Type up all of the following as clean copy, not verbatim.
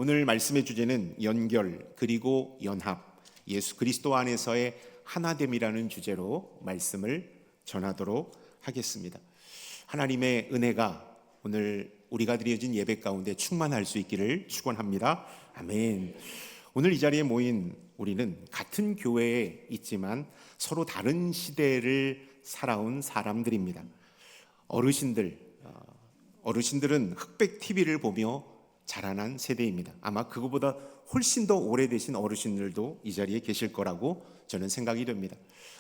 오늘 말씀의 주제는 연결 그리고 연합, 예수 그리스도 안에서의 하나됨이라는 주제로 말씀을 전하도록 하겠습니다. 하나님의 은혜가 오늘 우리가 드려진 예배 가운데 충만할 수 있기를 축원합니다. 아멘. 오늘 이 자리에 모인 우리는 같은 교회에 있지만 서로 다른 시대를 살아온 사람들입니다. 어르신들은 흑백 TV를 보며 자라난 세대입니다. 아마 그거보다 훨씬 더 오래되신 어르신들도 이 자리에 계실 거라고 저는 생각이 됩니다.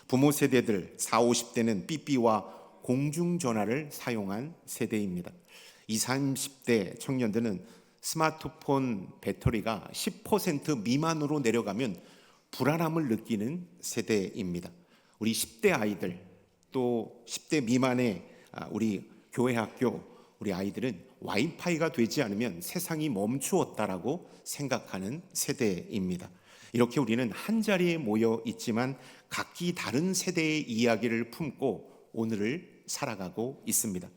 부모 세대들 40, 50대는 삐삐와 공중전화를 사용한 세대입니다. 20, 30대 청년들은 스마트폰 배터리가 10% 미만으로 내려가면 불안함을 느끼는 세대입니다. 우리 10대 아이들 또 10대 미만의 우리 교회 학교 우리 아이들은 와이파이가 되지 않으면 세상이 멈추었다라고 생각하는 세대입니다. 이렇게 우리는 한 자리에 모여 있지만 각기 다른 세대의 이야기를 품고 오늘을 살아가고 있습니다.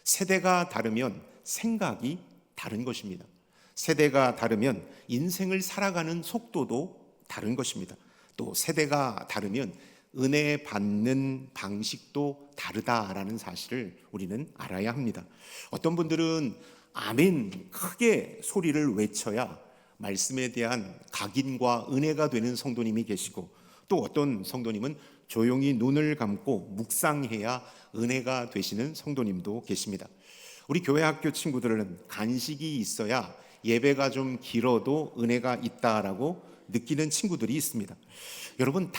세대가 다르면 생각이 다른 것입니다. 세대가 다르면 인생을 살아가는 속도도 다른 것입니다. 또 세대가 다르면 은혜 받는 방식도 다르다라는 사실을 우리는 알아야 합니다. 어떤 분들은 아멘 크게 소리를 외쳐야 말씀에 대한 각인과 은혜가 되는 성도님이 계시고, 또 어떤 성도님은 조용히 눈을 감고 묵상해야 은혜가 되시는 성도님도 계십니다. 우리 교회 학교 친구들은 간식이 있어야 예배가 좀 길어도 은혜가 있다라고 느끼는 친구들이 있습니다. 여러분,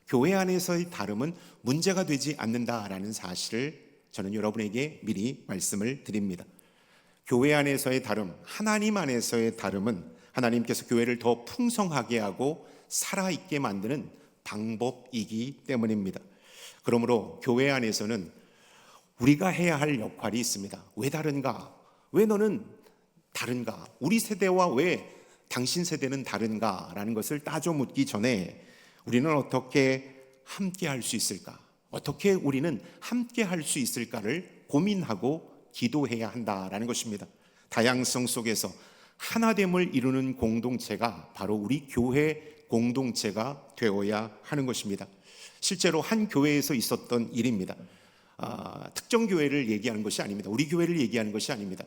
교회 안에서의 다름은 문제가 되지 않는다라는 사실을 저는 여러분에게 미리 말씀을 드립니다. 교회 안에서의 다름, 하나님 안에서의 다름은 하나님께서 교회를 더 풍성하게 하고 살아있게 만드는 방법이기 때문입니다. 그러므로 교회 안에서는 우리가 해야 할 역할이 있습니다. 왜 다른가? 왜 너는 다른가? 우리 세대와 왜 당신 세대는 다른가? 라는 것을 따져 묻기 전에 우리는 어떻게 함께 할 수 있을까? 어떻게 우리는 함께 할 수 있을까를 고민하고 기도해야 한다라는 것입니다. 다양성 속에서 하나됨을 이루는 공동체가 바로 우리 교회 공동체가 되어야 하는 것입니다. 실제로 한 교회에서 있었던 일입니다. 특정 교회를 얘기하는 것이 아닙니다. 우리 교회를 얘기하는 것이 아닙니다.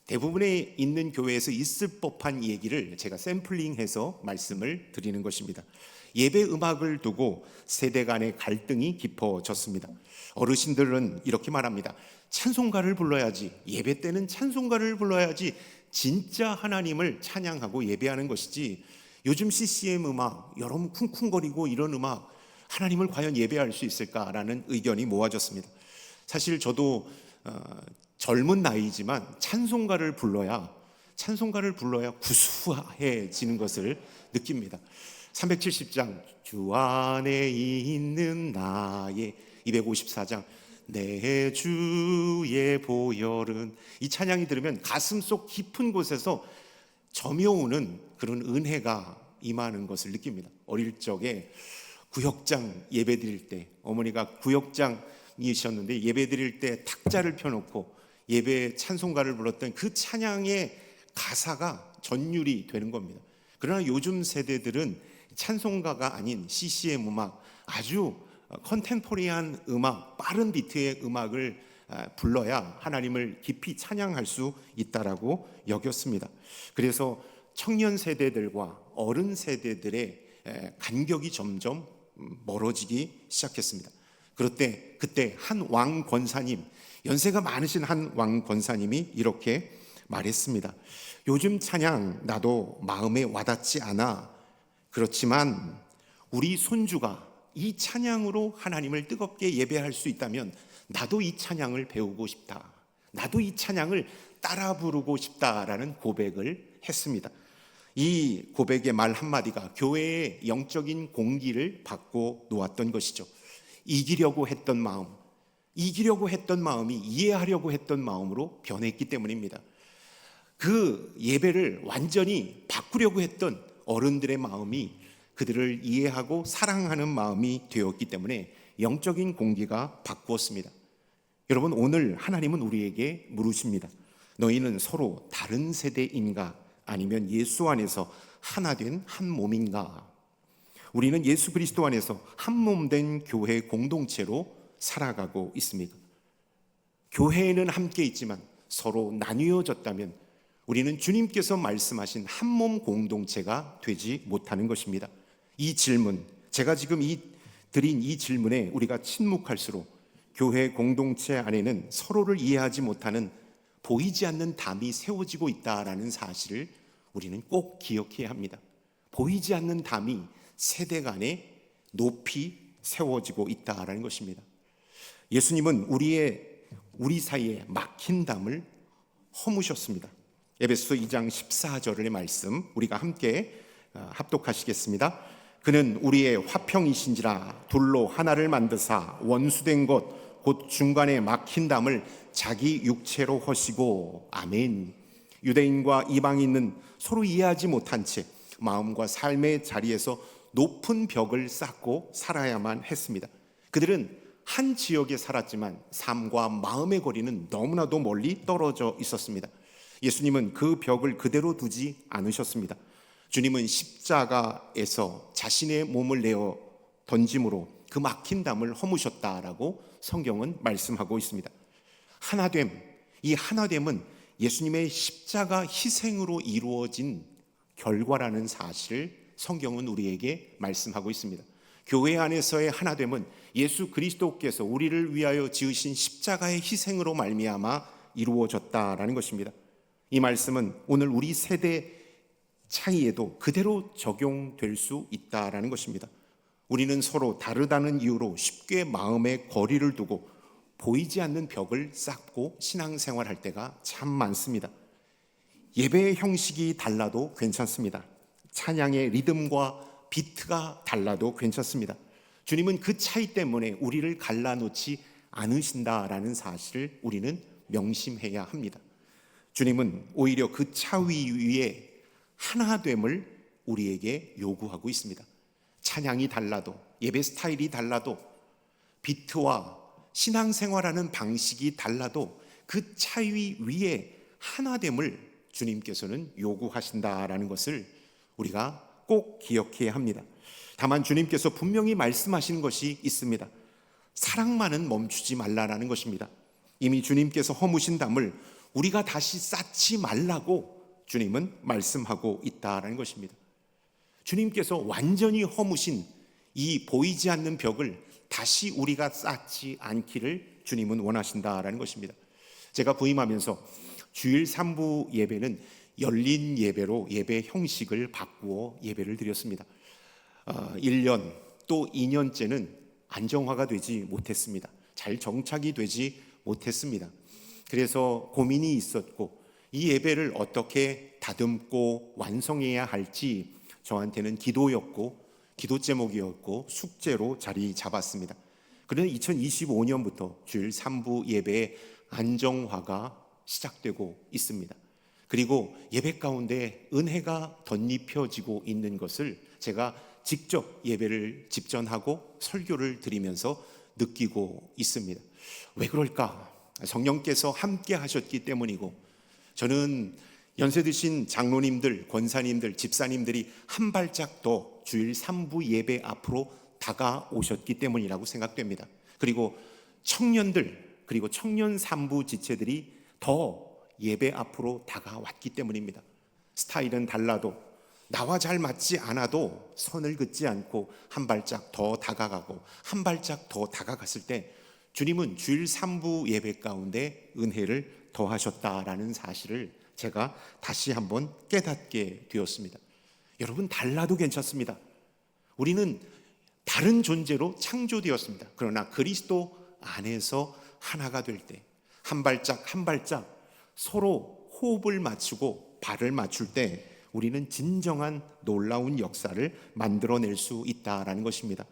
대부분의 있는 교회에서 있을 법한 얘기를 제가 샘플링해서 말씀을 드리는 것입니다. 예배 음악을 두고 세대 간의 갈등이 깊어졌습니다. 어르신들은 이렇게 말합니다. 찬송가를 불러야지, 예배 때는 찬송가를 불러야지 진짜 하나님을 찬양하고 예배하는 것이지, 요즘 CCM 음악, 여러분 쿵쿵거리고 이런 음악 하나님을 과연 예배할 수 있을까라는 의견이 모아졌습니다. 사실 저도 젊은 나이지만 찬송가를 불러야 구수해지는 것을 느낍니다. 370장 주 안에 있는 나의, 254장 내 주의 보혈은, 이 찬양이 들으면 가슴속 깊은 곳에서 점여오는 그런 은혜가 임하는 것을 느낍니다. 어릴 적에 구역장 예배 드릴 때, 어머니가 구역장이셨는데 예배 드릴 때 탁자를 펴놓고 예배 찬송가를 불렀던 그 찬양의 가사가 전율이 되는 겁니다. 그러나 요즘 세대들은 찬송가가 아닌 CCM 음악, 아주 컨템포리한 음악, 빠른 비트의 음악을 불러야 하나님을 깊이 찬양할 수 있다라고 여겼습니다. 그래서 청년 세대들과 어른 세대들의 간격이 점점 멀어지기 시작했습니다. 그때 한 왕 권사님, 연세가 많으신 한 왕 권사님이 이렇게 말했습니다. 요즘 찬양 나도 마음에 와닿지 않아. 그렇지만 우리 손주가 이 찬양으로 하나님을 뜨겁게 예배할 수 있다면 나도 이 찬양을 배우고 싶다. 나도 이 찬양을 따라 부르고 싶다라는 고백을 했습니다. 이 고백의 말 한마디가 교회의 영적인 공기를 바꿔 놓았던 것이죠. 이기려고 했던 마음이 이해하려고 했던 마음으로 변했기 때문입니다. 그 예배를 완전히 바꾸려고 했던 어른들의 마음이 그들을 이해하고 사랑하는 마음이 되었기 때문에 영적인 공기가 바꾸었습니다. 여러분, 오늘 하나님은 우리에게 물으십니다. 너희는 서로 다른 세대인가 아니면 예수 안에서 하나 된 한 몸인가? 우리는 예수 그리스도 안에서 한 몸 된 교회 공동체로 살아가고 있습니다. 교회에는 함께 있지만 서로 나뉘어졌다면 우리는 주님께서 말씀하신 한 몸 공동체가 되지 못하는 것입니다. 이 질문, 제가 지금 드린 이 질문에 우리가 침묵할수록 교회 공동체 안에는 서로를 이해하지 못하는 보이지 않는 담이 세워지고 있다라는 사실을 우리는 꼭 기억해야 합니다. 보이지 않는 담이 세대 간에 높이 세워지고 있다라는 것입니다. 예수님은 우리 사이에 막힌 담을 허무셨습니다. 에베소 2장 14절의 말씀 우리가 함께 합독하시겠습니다. 그는 우리의 화평이신지라 둘로 하나를 만드사 원수된 것 곧 중간에 막힌 담을 자기 육체로 허시고. 아멘. 유대인과 이방인은 서로 이해하지 못한 채 마음과 삶의 자리에서 높은 벽을 쌓고 살아야만 했습니다. 그들은 한 지역에 살았지만 삶과 마음의 거리는 너무나도 멀리 떨어져 있었습니다. 예수님은 그 벽을 그대로 두지 않으셨습니다. 주님은 십자가에서 자신의 몸을 내어 던짐으로 그 막힌 담을 허무셨다라고 성경은 말씀하고 있습니다. 하나됨, 이 하나됨은 예수님의 십자가 희생으로 이루어진 결과라는 사실을 성경은 우리에게 말씀하고 있습니다. 교회 안에서의 하나됨은 예수 그리스도께서 우리를 위하여 지으신 십자가의 희생으로 말미암아 이루어졌다라는 것입니다. 이 말씀은 오늘 우리 세대 차이에도 그대로 적용될 수 있다라는 것입니다. 우리는 서로 다르다는 이유로 쉽게 마음의 거리를 두고 보이지 않는 벽을 쌓고 신앙생활할 때가 참 많습니다. 예배의 형식이 달라도 괜찮습니다. 찬양의 리듬과 비트가 달라도 괜찮습니다. 주님은 그 차이 때문에 우리를 갈라놓지 않으신다라는 사실을 우리는 명심해야 합니다. 주님은 오히려 그 차위 위에 하나됨을 우리에게 요구하고 있습니다. 찬양이 달라도, 예배 스타일이 달라도, 비트와 신앙생활하는 방식이 달라도 그 차위 위에 하나됨을 주님께서는 요구하신다라는 것을 우리가 꼭 기억해야 합니다. 다만 주님께서 분명히 말씀하신 것이 있습니다. 사랑만은 멈추지 말라라는 것입니다. 이미 주님께서 허무신 담을 우리가 다시 쌓지 말라고 주님은 말씀하고 있다라는 것입니다. 주님께서 완전히 허무신 이 보이지 않는 벽을 다시 우리가 쌓지 않기를 주님은 원하신다라는 것입니다. 제가 부임하면서 주일 3부 예배는 열린 예배로 예배 형식을 바꾸어 예배를 드렸습니다. 1년 또 2년째는 안정화가 되지 못했습니다. 잘 정착이 되지 못했습니다. 그래서 고민이 있었고 이 예배를 어떻게 다듬고 완성해야 할지 저한테는 기도였고 기도 제목이었고 숙제로 자리 잡았습니다. 그런데 2025년부터 주일 3부 예배의 안정화가 시작되고 있습니다. 그리고 예배 가운데 은혜가 덧입혀지고 있는 것을 제가 직접 예배를 집전하고 설교를 드리면서 느끼고 있습니다. 왜 그럴까? 성령께서 함께 하셨기 때문이고, 저는 연세 드신 장로님들, 권사님들, 집사님들이 한 발짝 더 주일 3부 예배 앞으로 다가오셨기 때문이라고 생각됩니다. 그리고 청년들, 그리고 청년 3부 지체들이 더 예배 앞으로 다가왔기 때문입니다. 스타일은 달라도, 나와 잘 맞지 않아도 선을 긋지 않고 한 발짝 더 다가가고 한 발짝 더 다가갔을 때 주님은 주일 3부 예배 가운데 은혜를 더하셨다라는 사실을 제가 다시 한번 깨닫게 되었습니다. 여러분, 달라도 괜찮습니다. 우리는 다른 존재로 창조되었습니다. 그러나 그리스도 안에서 하나가 될 때 한 발짝 한 발짝 서로 호흡을 맞추고 발을 맞출 때 우리는 진정한 놀라운 역사를 만들어낼 수 있다라는 것입니다.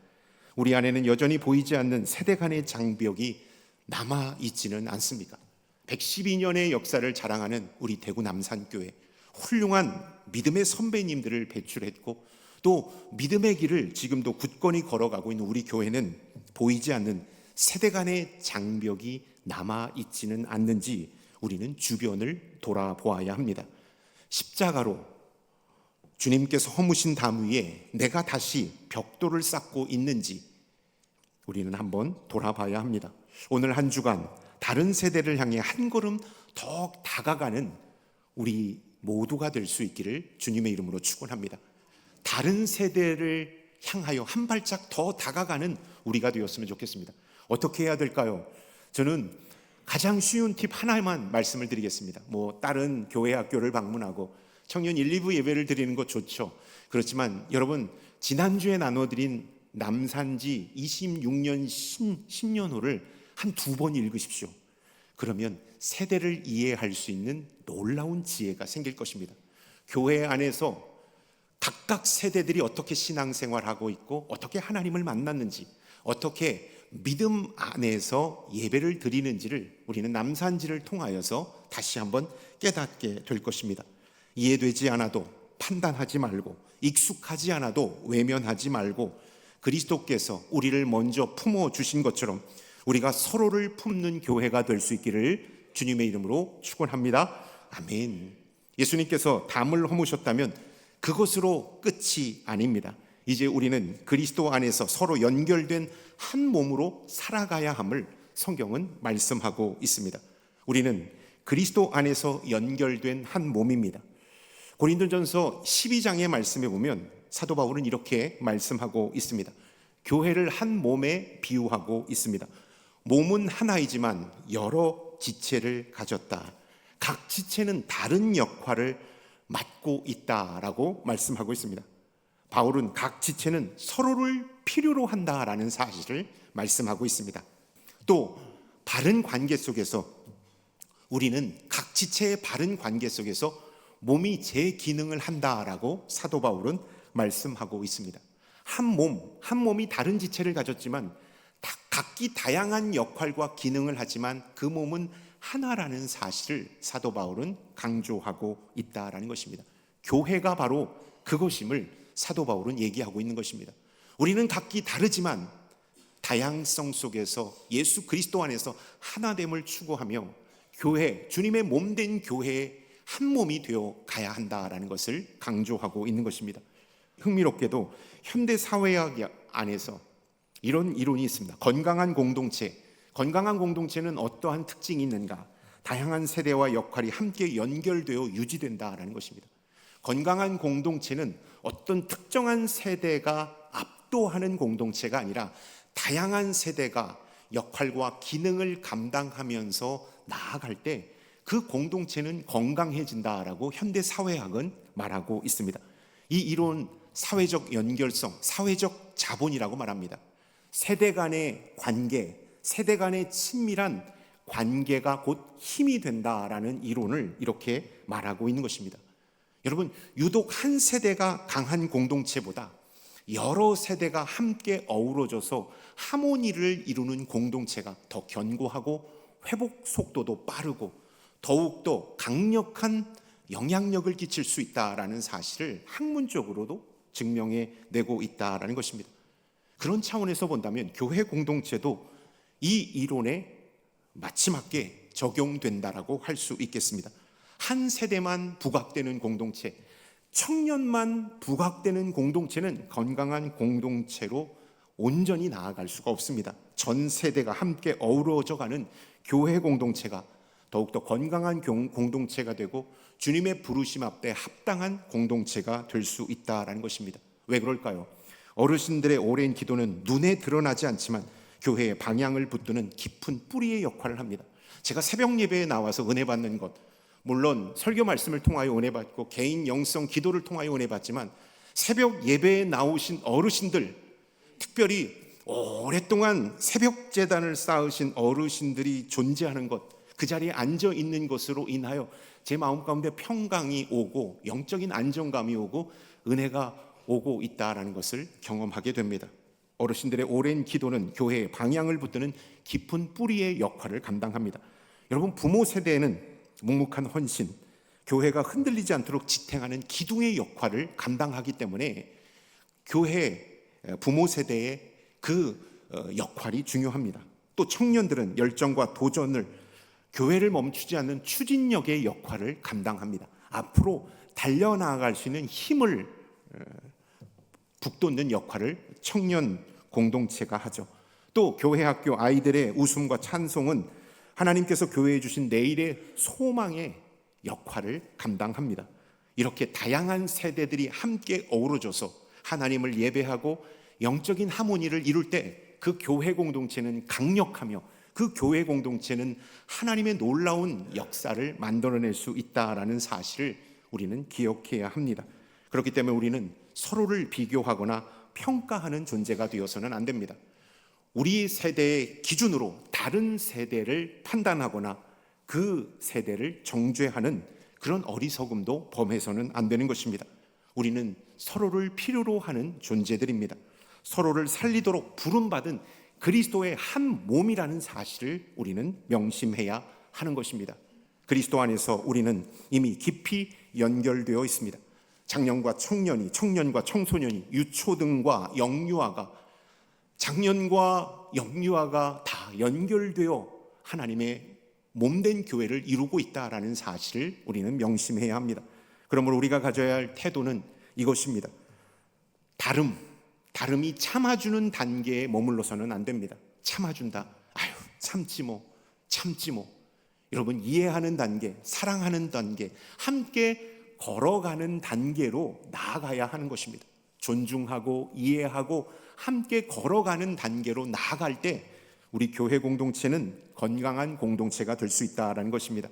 우리 안에는 여전히 보이지 않는 세대 간의 장벽이 남아있지는 않습니까? 112년의 역사를 자랑하는 우리 대구 남산교회, 훌륭한 믿음의 선배님들을 배출했고 또 믿음의 길을 지금도 굳건히 걸어가고 있는 우리 교회는 보이지 않는 세대 간의 장벽이 남아있지는 않는지 우리는 주변을 돌아보아야 합니다. 십자가로 주님께서 허무신 담 위에 내가 다시 벽돌을 쌓고 있는지 우리는 한번 돌아봐야 합니다. 오늘 한 주간 다른 세대를 향해 한 걸음 더 다가가는 우리 모두가 될 수 있기를 주님의 이름으로 축원합니다. 다른 세대를 향하여 한 발짝 더 다가가는 우리가 되었으면 좋겠습니다. 어떻게 해야 될까요? 저는 가장 쉬운 팁 하나만 말씀을 드리겠습니다. 다른 교회 학교를 방문하고 청년 1, 2부 예배를 드리는 것 좋죠. 그렇지만 여러분, 지난주에 나눠드린 남산지 26년 신년호를 한 2번 읽으십시오. 그러면 세대를 이해할 수 있는 놀라운 지혜가 생길 것입니다. 교회 안에서 각각 세대들이 어떻게 신앙생활하고 있고 어떻게 하나님을 만났는지, 어떻게 믿음 안에서 예배를 드리는지를 우리는 남산지를 통하여서 다시 한번 깨닫게 될 것입니다. 이해되지 않아도 판단하지 말고, 익숙하지 않아도 외면하지 말고, 그리스도께서 우리를 먼저 품어주신 것처럼 우리가 서로를 품는 교회가 될 수 있기를 주님의 이름으로 축원합니다. 아멘. 예수님께서 담을 허무셨다면 그것으로 끝이 아닙니다. 이제 우리는 그리스도 안에서 서로 연결된 한 몸으로 살아가야 함을 성경은 말씀하고 있습니다. 우리는 그리스도 안에서 연결된 한 몸입니다. 고린도전서 12장의 말씀에 보면 사도 바울은 이렇게 말씀하고 있습니다. 교회를 한 몸에 비유하고 있습니다. 몸은 하나이지만 여러 지체를 가졌다. 각 지체는 다른 역할을 맡고 있다라고 말씀하고 있습니다. 바울은 각 지체는 서로를 필요로 한다라는 사실을 말씀하고 있습니다. 또 바른 관계 속에서 우리는 각 지체의 바른 관계 속에서 몸이 제 기능을 한다라고 사도 바울은 말씀하고 있습니다. 한 몸이 다른 지체를 가졌지만 각기 다양한 역할과 기능을 하지만 그 몸은 하나라는 사실을 사도 바울은 강조하고 있다라는 것입니다. 교회가 바로 그것임을 사도 바울은 얘기하고 있는 것입니다. 우리는 각기 다르지만 다양성 속에서 예수 그리스도 안에서 하나됨을 추구하며 교회, 주님의 몸된 교회의 한 몸이 되어 가야 한다라는 것을 강조하고 있는 것입니다. 흥미롭게도 현대 사회학 안에서 이런 이론이 있습니다. 건강한 공동체는 어떠한 특징이 있는가? 다양한 세대와 역할이 함께 연결되어 유지된다라는 것입니다. 건강한 공동체는 어떤 특정한 세대가 압도하는 공동체가 아니라 다양한 세대가 역할과 기능을 감당하면서 나아갈 때 그 공동체는 건강해진다라고 현대 사회학은 말하고 있습니다. 이 이론 사회적 연결성, 사회적 자본이라고 말합니다. 세대 간의 관계, 세대 간의 친밀한 관계가 곧 힘이 된다라는 이론을 이렇게 말하고 있는 것입니다. 여러분, 유독 한 세대가 강한 공동체보다 여러 세대가 함께 어우러져서 하모니를 이루는 공동체가 더 견고하고 회복 속도도 빠르고 더욱더 강력한 영향력을 끼칠 수 있다라는 사실을 학문적으로도 증명해내고 있다라는 것입니다. 그런 차원에서 본다면 교회 공동체도 이 이론에 마침맞게 적용된다라고 할 수 있겠습니다. 한 세대만 부각되는 공동체, 청년만 부각되는 공동체는 건강한 공동체로 온전히 나아갈 수가 없습니다. 전 세대가 함께 어우러져가는 교회 공동체가 더욱더 건강한 공동체가 되고 주님의 부르심 앞에 합당한 공동체가 될 수 있다는 것입니다. 왜 그럴까요? 어르신들의 오랜 기도는 눈에 드러나지 않지만 교회의 방향을 붙드는 깊은 뿌리의 역할을 합니다. 제가 새벽 예배에 나와서 은혜 받는 것, 물론 설교 말씀을 통하여 은혜 받고 개인 영성 기도를 통하여 은혜 받지만 새벽 예배에 나오신 어르신들, 특별히 오랫동안 새벽 제단을 쌓으신 어르신들이 존재하는 것, 그 자리에 앉아 있는 것으로 인하여 제 마음 가운데 평강이 오고 영적인 안정감이 오고 은혜가 오고 있다라는 것을 경험하게 됩니다. 어르신들의 오랜 기도는 교회의 방향을 붙드는 깊은 뿌리의 역할을 감당합니다. 여러분, 부모 세대에는 묵묵한 헌신, 교회가 흔들리지 않도록 지탱하는 기둥의 역할을 감당하기 때문에 교회 부모 세대의 그 역할이 중요합니다. 또 청년들은 열정과 도전을 교회를 멈추지 않는 추진력의 역할을 감당합니다. 앞으로 달려나갈 수 있는 힘을 북돋는 역할을 청년 공동체가 하죠. 또 교회 학교 아이들의 웃음과 찬송은 하나님께서 교회에 주신 내일의 소망의 역할을 감당합니다. 이렇게 다양한 세대들이 함께 어우러져서 하나님을 예배하고 영적인 하모니를 이룰 때 그 교회 공동체는 강력하며 그 교회 공동체는 하나님의 놀라운 역사를 만들어낼 수 있다라는 사실을 우리는 기억해야 합니다. 그렇기 때문에 우리는 서로를 비교하거나 평가하는 존재가 되어서는 안 됩니다. 우리 세대의 기준으로 다른 세대를 판단하거나 그 세대를 정죄하는 그런 어리석음도 범해서는 안 되는 것입니다. 우리는 서로를 필요로 하는 존재들입니다. 서로를 살리도록 부름받은 그리스도의 한 몸이라는 사실을 우리는 명심해야 하는 것입니다. 그리스도 안에서 우리는 이미 깊이 연결되어 있습니다. 장년과 청년이, 청년과 청소년이, 유초등과 영유아가, 장년과 영유아가 다 연결되어 하나님의 몸된 교회를 이루고 있다라는 사실을 우리는 명심해야 합니다. 그러므로 우리가 가져야 할 태도는 이것입니다. 다름이 참아주는 단계에 머물러서는 안 됩니다. 참아준다. 아유, 참지 뭐. 여러분, 이해하는 단계, 사랑하는 단계, 함께 걸어가는 단계로 나아가야 하는 것입니다. 존중하고 이해하고 함께 걸어가는 단계로 나아갈 때 우리 교회 공동체는 건강한 공동체가 될 수 있다는 것입니다.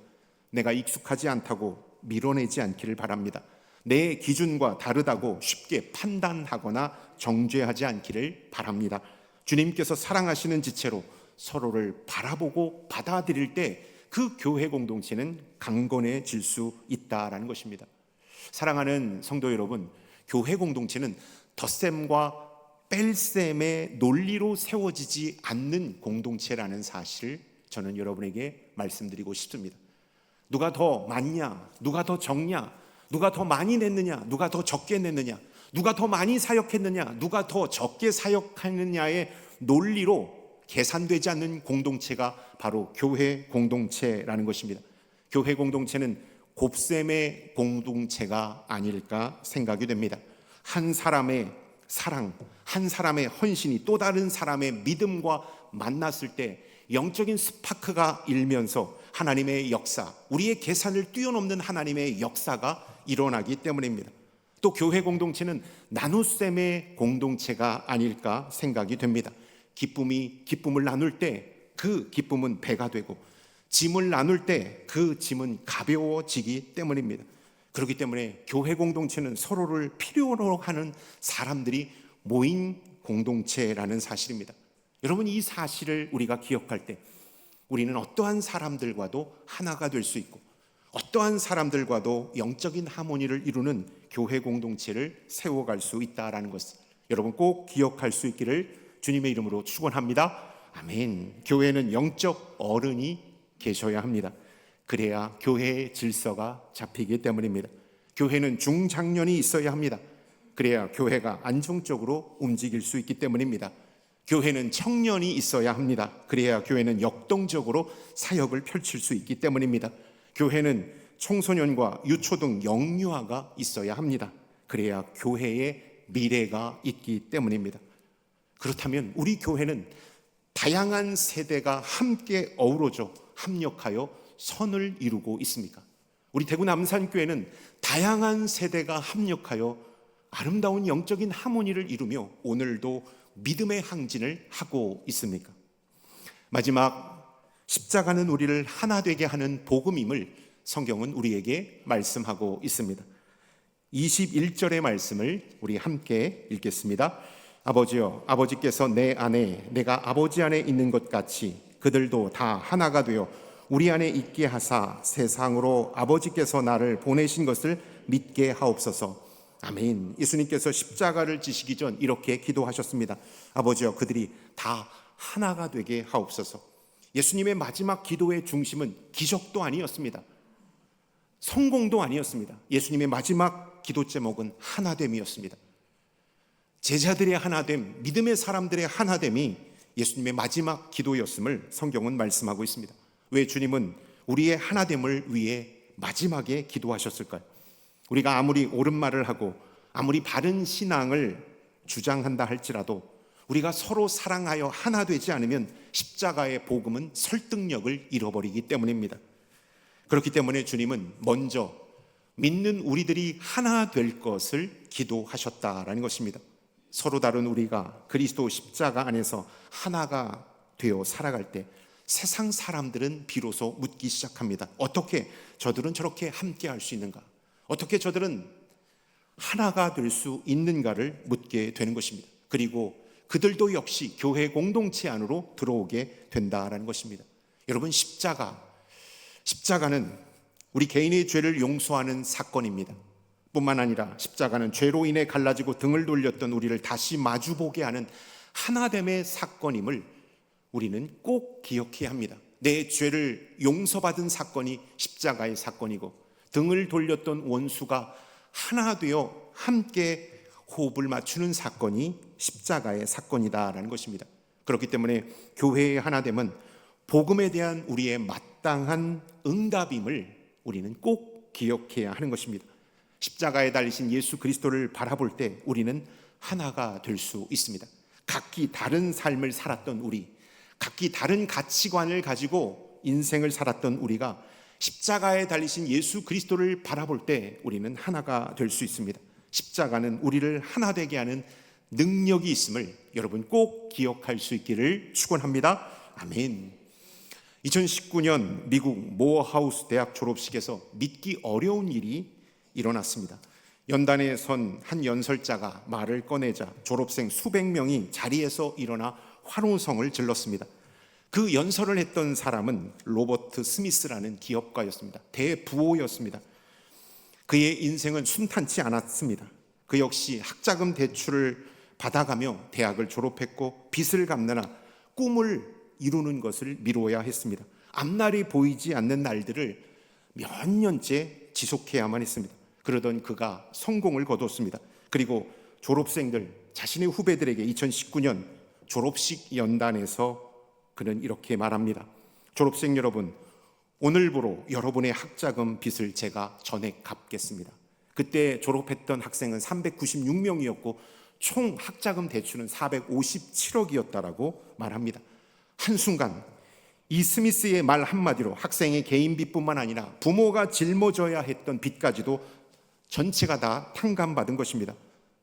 내가 익숙하지 않다고 밀어내지 않기를 바랍니다. 내 기준과 다르다고 쉽게 판단하거나 정죄하지 않기를 바랍니다. 주님께서 사랑하시는 지체로 서로를 바라보고 받아들일 때 그 교회 공동체는 강건해질 수 있다는 것입니다. 사랑하는 성도 여러분, 교회 공동체는 덧셈과 뺄셈의 논리로 세워지지 않는 공동체라는 사실을 저는 여러분에게 말씀드리고 싶습니다. 누가 더 많냐, 누가 더 적냐, 누가 더 많이 냈느냐, 누가 더 적게 냈느냐, 누가 더 많이 사역했느냐, 누가 더 적게 사역하느냐의 논리로 계산되지 않는 공동체가 바로 교회 공동체라는 것입니다. 교회 공동체는 곱셈의 공동체가 아닐까 생각이 됩니다. 한 사람의 사랑, 한 사람의 헌신이 또 다른 사람의 믿음과 만났을 때 영적인 스파크가 일면서 하나님의 역사, 우리의 계산을 뛰어넘는 하나님의 역사가 일어나기 때문입니다. 또 교회 공동체는 나눗셈의 공동체가 아닐까 생각이 됩니다. 기쁨을 나눌 때 그 기쁨은 배가 되고, 짐을 나눌 때 그 짐은 가벼워지기 때문입니다. 그렇기 때문에 교회 공동체는 서로를 필요로 하는 사람들이 모인 공동체라는 사실입니다. 여러분, 이 사실을 우리가 기억할 때 우리는 어떠한 사람들과도 하나가 될 수 있고 어떠한 사람들과도 영적인 하모니를 이루는 교회 공동체를 세워갈 수 있다는 것을 여러분 꼭 기억할 수 있기를 주님의 이름으로 축원합니다. 아멘. 교회는 영적 어른이 계셔야 합니다. 그래야 교회의 질서가 잡히기 때문입니다. 교회는 중장년이 있어야 합니다. 그래야 교회가 안정적으로 움직일 수 있기 때문입니다. 교회는 청년이 있어야 합니다. 그래야 교회는 역동적으로 사역을 펼칠 수 있기 때문입니다. 교회는 청소년과 유초등 영유아가 있어야 합니다. 그래야 교회의 미래가 있기 때문입니다. 그렇다면 우리 교회는 다양한 세대가 함께 어우러져 합력하여 선을 이루고 있습니까? 우리 대구 남산교회는 다양한 세대가 합력하여 아름다운 영적인 하모니를 이루며 오늘도 믿음의 항진을 하고 있습니까? 마지막, 십자가는 우리를 하나 되게 하는 복음임을 성경은 우리에게 말씀하고 있습니다. 21절의 말씀을 우리 함께 읽겠습니다. 아버지여, 아버지께서 내 안에 내가 아버지 안에 있는 것 같이 그들도 다 하나가 되어 우리 안에 있게 하사 세상으로 아버지께서 나를 보내신 것을 믿게 하옵소서. 아멘. 예수님께서 십자가를 지시기 전 이렇게 기도하셨습니다. 아버지여, 그들이 다 하나가 되게 하옵소서. 예수님의 마지막 기도의 중심은 기적도 아니었습니다. 성공도 아니었습니다. 예수님의 마지막 기도 제목은 하나됨이었습니다. 제자들의 하나됨, 믿음의 사람들의 하나됨이 예수님의 마지막 기도였음을 성경은 말씀하고 있습니다. 왜 주님은 우리의 하나됨을 위해 마지막에 기도하셨을까요? 우리가 아무리 옳은 말을 하고 아무리 바른 신앙을 주장한다 할지라도 우리가 서로 사랑하여 하나 되지 않으면 십자가의 복음은 설득력을 잃어버리기 때문입니다. 그렇기 때문에 주님은 먼저 믿는 우리들이 하나 될 것을 기도하셨다라는 것입니다. 서로 다른 우리가 그리스도 십자가 안에서 하나가 되어 살아갈 때 세상 사람들은 비로소 묻기 시작합니다. 어떻게 저들은 저렇게 함께 할 수 있는가? 어떻게 저들은 하나가 될 수 있는가를 묻게 되는 것입니다. 그리고 그들도 역시 교회 공동체 안으로 들어오게 된다라는 것입니다. 여러분, 십자가는 우리 개인의 죄를 용서하는 사건입니다. 뿐만 아니라 십자가는 죄로 인해 갈라지고 등을 돌렸던 우리를 다시 마주보게 하는 하나됨의 사건임을 우리는 꼭 기억해야 합니다. 내 죄를 용서받은 사건이 십자가의 사건이고 등을 돌렸던 원수가 하나 되어 함께 호흡을 맞추는 사건이 십자가의 사건이다라는 것입니다. 그렇기 때문에 교회의 하나됨은 복음에 대한 우리의 마땅한 응답임을 우리는 꼭 기억해야 하는 것입니다. 십자가에 달리신 예수 그리스도를 바라볼 때 우리는 하나가 될 수 있습니다. 각기 다른 삶을 살았던 우리, 각기 다른 가치관을 가지고 인생을 살았던 우리가 십자가에 달리신 예수 그리스도를 바라볼 때 우리는 하나가 될 수 있습니다. 십자가는 우리를 하나 되게 하는 능력이 있음을 여러분 꼭 기억할 수 있기를 축원합니다. 아멘. 2019년 미국 모어하우스 대학 졸업식에서 믿기 어려운 일이 일어났습니다. 연단에 선 한 연설자가 말을 꺼내자 졸업생 수백 명이 자리에서 일어나 환호성을 질렀습니다. 그 연설을 했던 사람은 로버트 스미스라는 기업가였습니다. 대부호였습니다. 그의 인생은 순탄치 않았습니다. 그 역시 학자금 대출을 받아가며 대학을 졸업했고 빚을 갚느라 꿈을 이루는 것을 미루어야 했습니다. 앞날이 보이지 않는 날들을 몇 년째 지속해야만 했습니다. 그러던 그가 성공을 거뒀습니다. 그리고 졸업생들, 자신의 후배들에게 2019년 졸업식 연단에서 그는 이렇게 말합니다. 졸업생 여러분, 오늘부로 여러분의 학자금 빚을 제가 전액 갚겠습니다. 그때 졸업했던 학생은 396명이었고 총 학자금 대출은 457억이었다라고 말합니다. 한순간 이 스미스의 말 한마디로 학생의 개인 빚뿐만 아니라 부모가 짊어져야 했던 빚까지도 전체가 다 탕감받은 것입니다.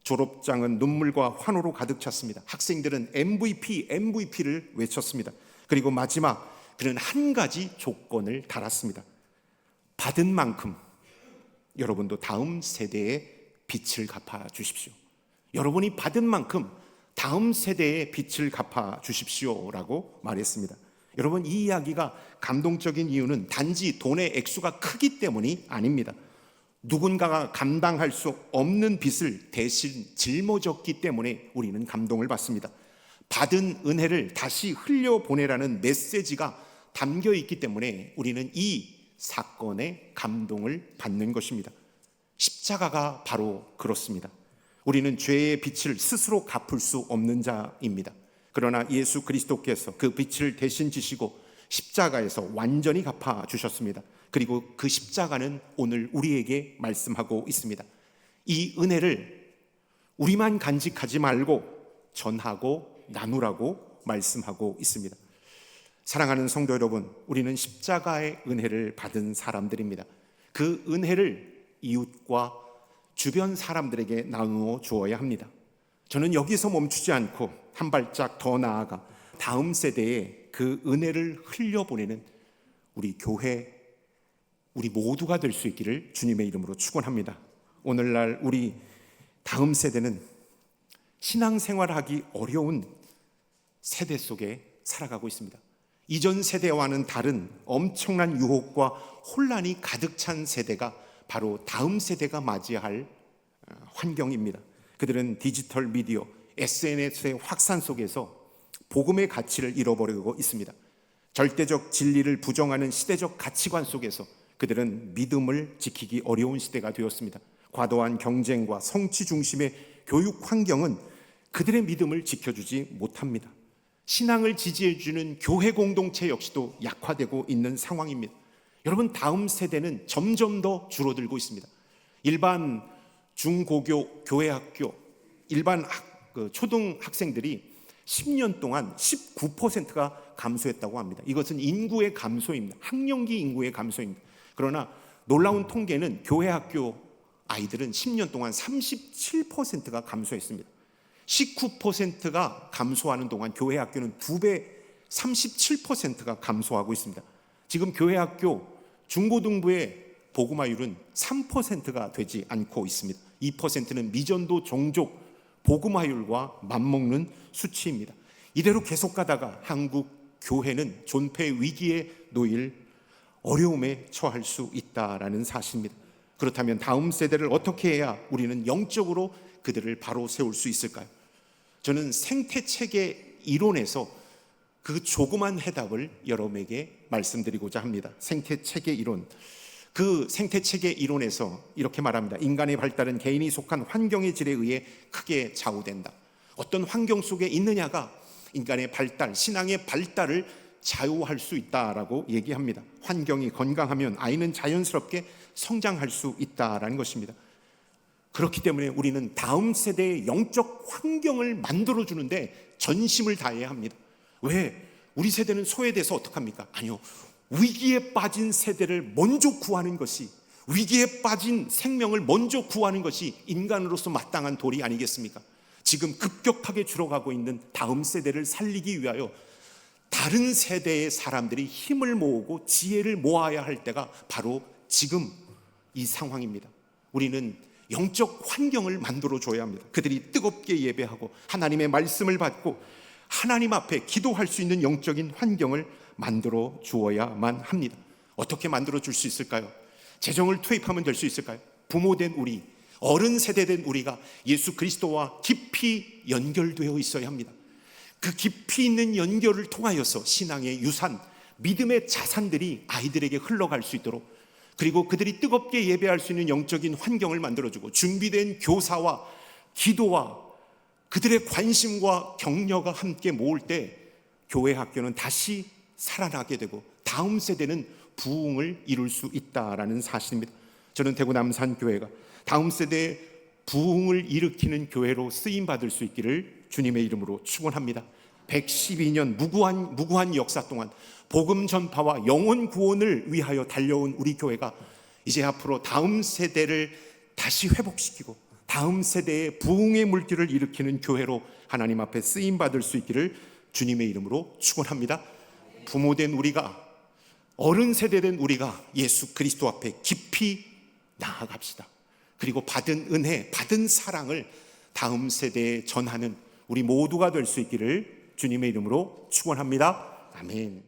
졸업장은 눈물과 환호로 가득 찼습니다. 학생들은 MVP를 외쳤습니다. 그리고 마지막 그는 한 가지 조건을 달았습니다. 받은 만큼 여러분도 다음 세대의 빚을 갚아 주십시오. 여러분이 받은 만큼 다음 세대의 빚을 갚아 주십시오라고 말했습니다. 여러분, 이 이야기가 감동적인 이유는 단지 돈의 액수가 크기 때문이 아닙니다. 누군가가 감당할 수 없는 빚을 대신 짊어졌기 때문에 우리는 감동을 받습니다. 받은 은혜를 다시 흘려보내라는 메시지가 담겨 있기 때문에 우리는 이 사건에 감동을 받는 것입니다. 십자가가 바로 그렇습니다. 우리는 죄의 빚을 스스로 갚을 수 없는 자입니다. 그러나 예수 그리스도께서 그 빚을 대신 지시고 십자가에서 완전히 갚아 주셨습니다. 그리고 그 십자가는 오늘 우리에게 말씀하고 있습니다. 이 은혜를 우리만 간직하지 말고 전하고 나누라고 말씀하고 있습니다. 사랑하는 성도 여러분, 우리는 십자가의 은혜를 받은 사람들입니다. 그 은혜를 이웃과 주변 사람들에게 나누어 주어야 합니다. 저는 여기서 멈추지 않고 한 발짝 더 나아가 다음 세대에 그 은혜를 흘려보내는 우리 교회, 우리 모두가 될 수 있기를 주님의 이름으로 축원합니다. 오늘날 우리 다음 세대는 신앙생활하기 어려운 세대 속에 살아가고 있습니다. 이전 세대와는 다른 엄청난 유혹과 혼란이 가득 찬 세대가 바로 다음 세대가 맞이할 환경입니다. 그들은 디지털 미디어, SNS의 확산 속에서 복음의 가치를 잃어버리고 있습니다. 절대적 진리를 부정하는 시대적 가치관 속에서 그들은 믿음을 지키기 어려운 시대가 되었습니다. 과도한 경쟁과 성취 중심의 교육 환경은 그들의 믿음을 지켜주지 못합니다. 신앙을 지지해주는 교회 공동체 역시도 약화되고 있는 상황입니다. 여러분, 다음 세대는 점점 더 줄어들고 있습니다. 일반 중고교 교회학교 일반 초등학생들이 10년 동안 19%가 감소했다고 합니다. 이것은 인구의 감소입니다. 학령기 인구의 감소입니다. 그러나 놀라운 통계는 교회학교 아이들은 10년 동안 37%가 감소했습니다. 19%가 감소하는 동안 교회학교는 2배 37%가 감소하고 있습니다. 지금 교회학교 중고등부의 복음화율은 3%가 되지 않고 있습니다. 2%는 미전도 종족 복음화율과 맞먹는 수치입니다. 이대로 계속 가다가 한국 교회는 존폐 위기에 놓일 어려움에 처할 수 있다라는 사실입니다. 그렇다면 다음 세대를 어떻게 해야 우리는 영적으로 그들을 바로 세울 수 있을까요? 저는 생태체계 이론에서 그 조그만 해답을 여러분에게 말씀드리고자 합니다. 생태체계 이론. 그 생태체계 이론에서 이렇게 말합니다. 인간의 발달은 개인이 속한 환경의 질에 의해 크게 좌우된다. 어떤 환경 속에 있느냐가 인간의 발달, 신앙의 발달을 좌우할 수 있다라고 얘기합니다. 환경이 건강하면 아이는 자연스럽게 성장할 수 있다라는 것입니다. 그렇기 때문에 우리는 다음 세대의 영적 환경을 만들어주는데 전심을 다해야 합니다. 왜? 우리 세대는 소외돼서 어떡합니까? 아니요. 위기에 빠진 세대를 먼저 구하는 것이, 위기에 빠진 생명을 먼저 구하는 것이 인간으로서 마땅한 도리 아니겠습니까? 지금 급격하게 줄어가고 있는 다음 세대를 살리기 위하여 다른 세대의 사람들이 힘을 모으고 지혜를 모아야 할 때가 바로 지금 이 상황입니다. 우리는 영적 환경을 만들어줘야 합니다. 그들이 뜨겁게 예배하고 하나님의 말씀을 받고 하나님 앞에 기도할 수 있는 영적인 환경을 만들어 주어야만 합니다. 어떻게 만들어 줄 수 있을까요? 재정을 투입하면 될 수 있을까요? 부모된 우리, 어른 세대된 우리가 예수 그리스도와 깊이 연결되어 있어야 합니다. 그 깊이 있는 연결을 통하여서 신앙의 유산, 믿음의 자산들이 아이들에게 흘러갈 수 있도록, 그리고 그들이 뜨겁게 예배할 수 있는 영적인 환경을 만들어주고 준비된 교사와 기도와 그들의 관심과 격려가 함께 모을 때 교회 학교는 다시 살아나게 되고 다음 세대는 부흥을 이룰 수 있다라는 사실입니다. 저는 대구 남산교회가 다음 세대의 부흥을 일으키는 교회로 쓰임받을 수 있기를 주님의 이름으로 축원합니다. 112년 무구한 역사 동안 복음 전파와 영혼 구원을 위하여 달려온 우리 교회가 이제 앞으로 다음 세대를 다시 회복시키고 다음 세대의 부흥의 물결을 일으키는 교회로 하나님 앞에 쓰임받을 수 있기를 주님의 이름으로 축원합니다. 부모된 우리가, 어른 세대된 우리가 예수 그리스도 앞에 깊이 나아갑시다. 그리고 받은 은혜, 받은 사랑을 다음 세대에 전하는 우리 모두가 될 수 있기를 주님의 이름으로 축원합니다. 아멘.